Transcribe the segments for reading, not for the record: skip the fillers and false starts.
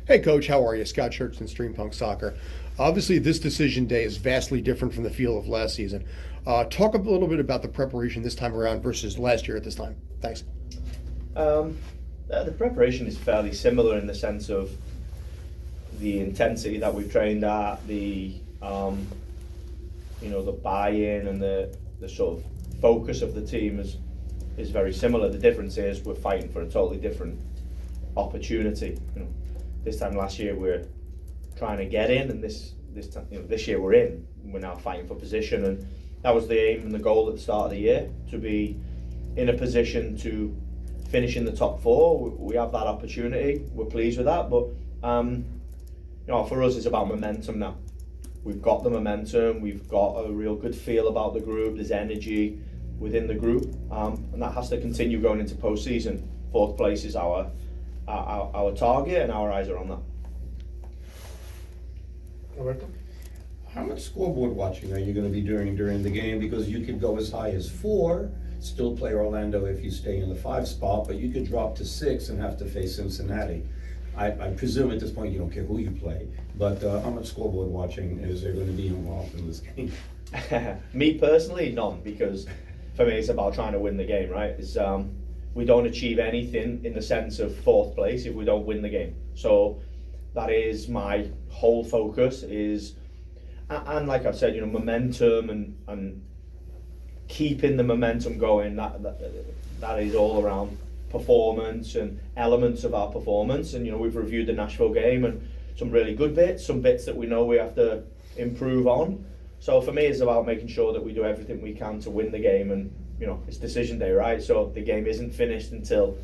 Hey, Coach, how are you? Scott Churchton, Streampunk Soccer. Obviously, this decision day is vastly different from the feel of last season. Talk a little bit about the preparation this time around versus last year at this time. Thanks. Um, the preparation is fairly similar in the sense of the intensity that we've trained at, the buy-in and the sort of focus of the team is very similar. The difference is we're fighting for a totally different opportunity. This time last year we're trying to get in, and this year we're in. We're now fighting for position, and that was the aim and the goal at the start of the year, to be in a position to finish in the top four. We have that opportunity. We're pleased with that, but for us it's about momentum now. We've got the momentum. We've got a real good feel about the group. There's energy within the group, and that has to continue going into postseason. Fourth place is our target, and our eyes are on that. Roberto? How much scoreboard watching are you going to be doing during the game? Because you could go as high as 4, still play Orlando if you stay in the 5 spot, but you could drop to 6 and have to face Cincinnati. I presume at this point you don't care who you play, but how much scoreboard watching is there going to be involved in this game? Me personally, none, because for me it's about trying to win the game, right? We don't achieve anything in the sense of fourth place if we don't win the game. So that is my whole focus, and like I've said, momentum and keeping the momentum going. That is all around performance and elements of our performance. And we've reviewed the Nashville game, and some really good bits, some bits that we know we have to improve on. So for me, it's about making sure that we do everything we can to win the game, and it's decision day, right? So the game isn't finished until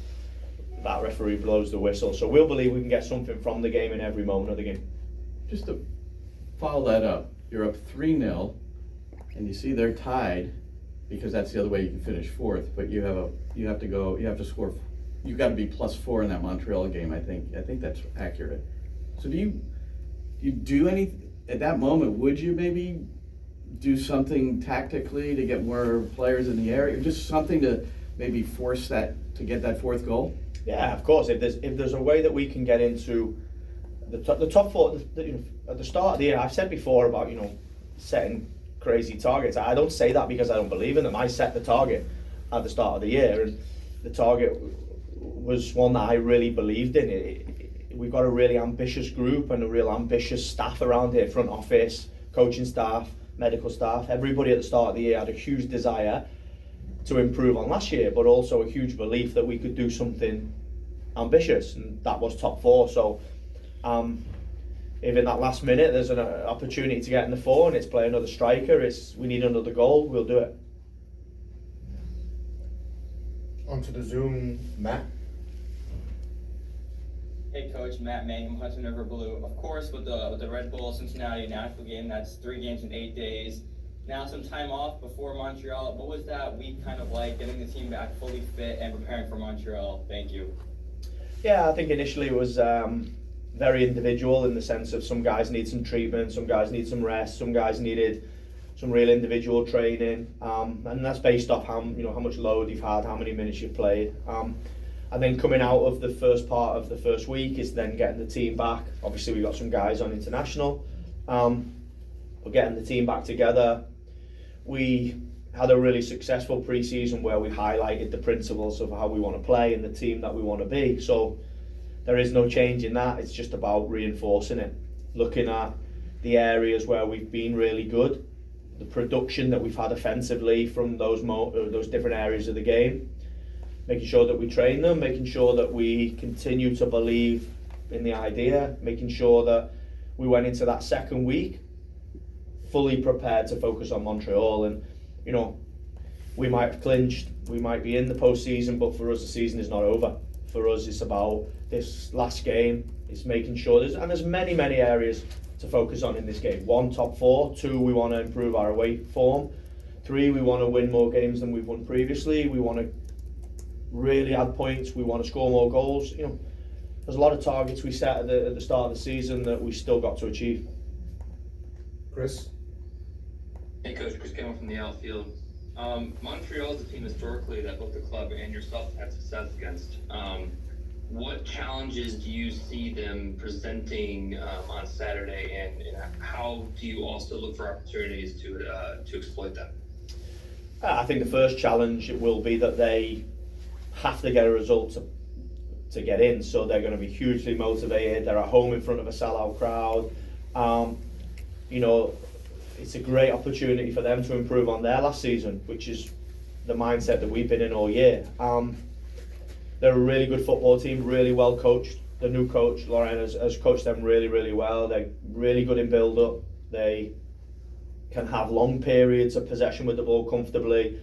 that referee blows the whistle. So we'll believe we can get something from the game in every moment of the game. Just to follow that up, you're up 3-0, and you see they're tied, because that's the other way you can finish fourth. But you've got to be +4 in that Montreal game. I think that's accurate. So do you do any at that moment? Would you maybe do something tactically to get more players in the area, just something to maybe force that to get that fourth goal? Yeah, of course. If there's a way that we can get into the top four at the start of the year, I've said before about setting crazy targets. I don't say that because I don't believe in them. I set the target at the start of the year, and the target was one that I really believed in. We've got a really ambitious group and a real ambitious staff around here, front office, coaching staff, medical staff. Everybody at the start of the year had a huge desire to improve on last year, but also a huge belief that we could do something ambitious, and that was top 4. So if in that last minute there's an opportunity to get in the 4 and it's play another striker, we need another goal, we'll do it. Onto the Zoom, Matt. Hey Coach, Matt Mangum, Hudson River Blue. Of course, with the Red Bull Cincinnati Nashville game, that's 3 games in 8 days. Now some time off before Montreal. What was that week kind of like, getting the team back fully fit and preparing for Montreal? Thank you. Yeah, I think initially it was very individual, in the sense of some guys need some treatment, some guys need some rest, some guys needed some real individual training, and that's based off how much load you've had, how many minutes you've played. And then coming out of the first part of the first week is then getting the team back. Obviously we got some guys on international, but getting the team back together. We had a really successful pre-season where we highlighted the principles of how we want to play and the team that we want to be. So there is no change in that. It's just about reinforcing it, looking at the areas where we've been really good, the production that we've had offensively from those different areas of the game, making sure that we train them, making sure that we continue to believe in the idea, making sure that we went into that second week fully prepared to focus on Montreal. And we might have clinched, we might be in the postseason, but for us the season is not over. For us it's about this last game. It's making sure there's many areas to focus on in this game. 1, top 4. 2, we want to improve our away form. 3, we want to win more games than we've won previously. We want to really add points. We want to score more goals. There's a lot of targets we set at the start of the season that we still got to achieve. Chris? Hey Coach, Chris Campbell from the outfield. Montreal is a team historically that both the club and yourself have had success against. what challenges do you see them presenting on Saturday, and how do you also look for opportunities to exploit them? I think the first challenge will be that they have to get a result to get in, so they're going to be hugely motivated. They're at home in front of a sellout crowd. You know, it's a great opportunity for them to improve on their last season, which is the mindset that we've been in all year. They're a really good football team, really well coached. The new coach, Lauren, has coached them really, really well. They're really good in build-up. They can have long periods of possession with the ball comfortably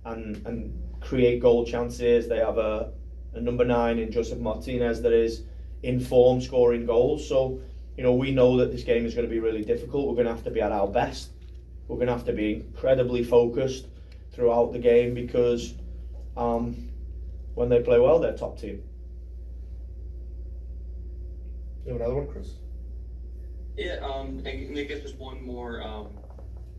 and create goal chances. They have a number 9 in Joseph Martinez that is in form, scoring goals. So, you know, we know that this game is going to be really difficult. We're going to have to be at our best. We're going to have to be incredibly focused throughout the game because when they play well, they're top team. You have another one, Chris? Yeah, and I guess just one more.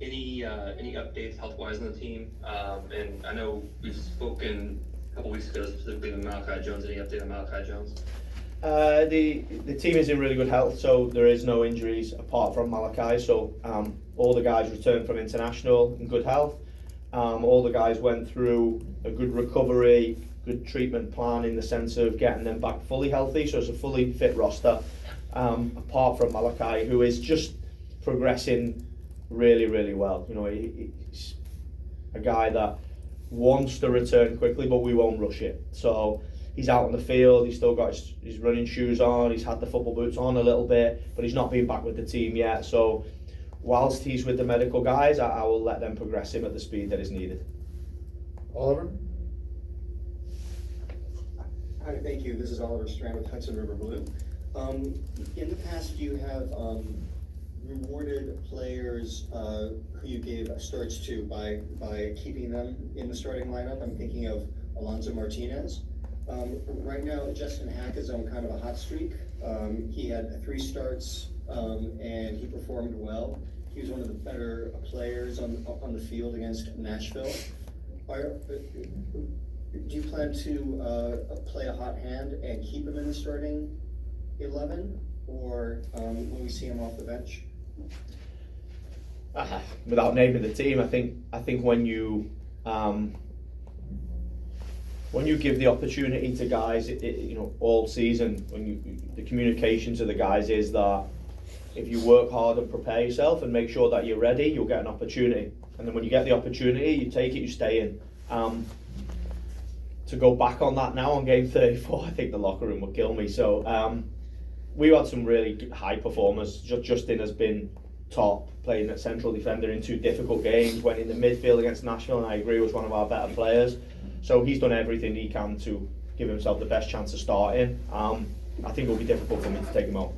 Any updates health-wise on the team? And I know we've spoken a couple weeks ago specifically with Malachi Jones. Any update on Malachi Jones? The team is in really good health, so there is no injuries apart from Malachi. So all the guys returned from international in good health. All the guys went through a good recovery, good treatment plan in the sense of getting them back fully healthy. So it's a fully fit roster, apart from Malachi, who is just progressing really, really well. You know, he's a guy that wants to return quickly, but we won't rush it. So he's out on the field, he's still got his running shoes on, he's had the football boots on a little bit, but he's not been back with the team yet. So whilst he's with the medical guys, I will let them progress him at the speed that is needed. Oliver? Hi, thank you. This is Oliver Strand with Hudson River Blue. In the past, you have rewarded players who you gave starts to by keeping them in the starting lineup. I'm thinking of Alonso Martinez. Right now, Justin Hack is on kind of a hot streak. He had 3 starts and he performed well. He was one of the better players on the field against Nashville. Do you plan to play a hot hand and keep him in the starting 11, or will we see him off the bench? Without naming the team, I think when you give the opportunity to guys, you know, all season, the communication to the guys is that if you work hard and prepare yourself and make sure that you're ready, you'll get an opportunity. And then when you get the opportunity, you take it, you stay in. To go back on that now on game 34, I think the locker room would kill me. So we had some really high performers. Justin has been top, playing at central defender in 2 difficult games, went in the midfield against Nashville, and I agree was one of our better players. So he's done everything he can to give himself the best chance of starting. I think it'll be difficult for me to take him out.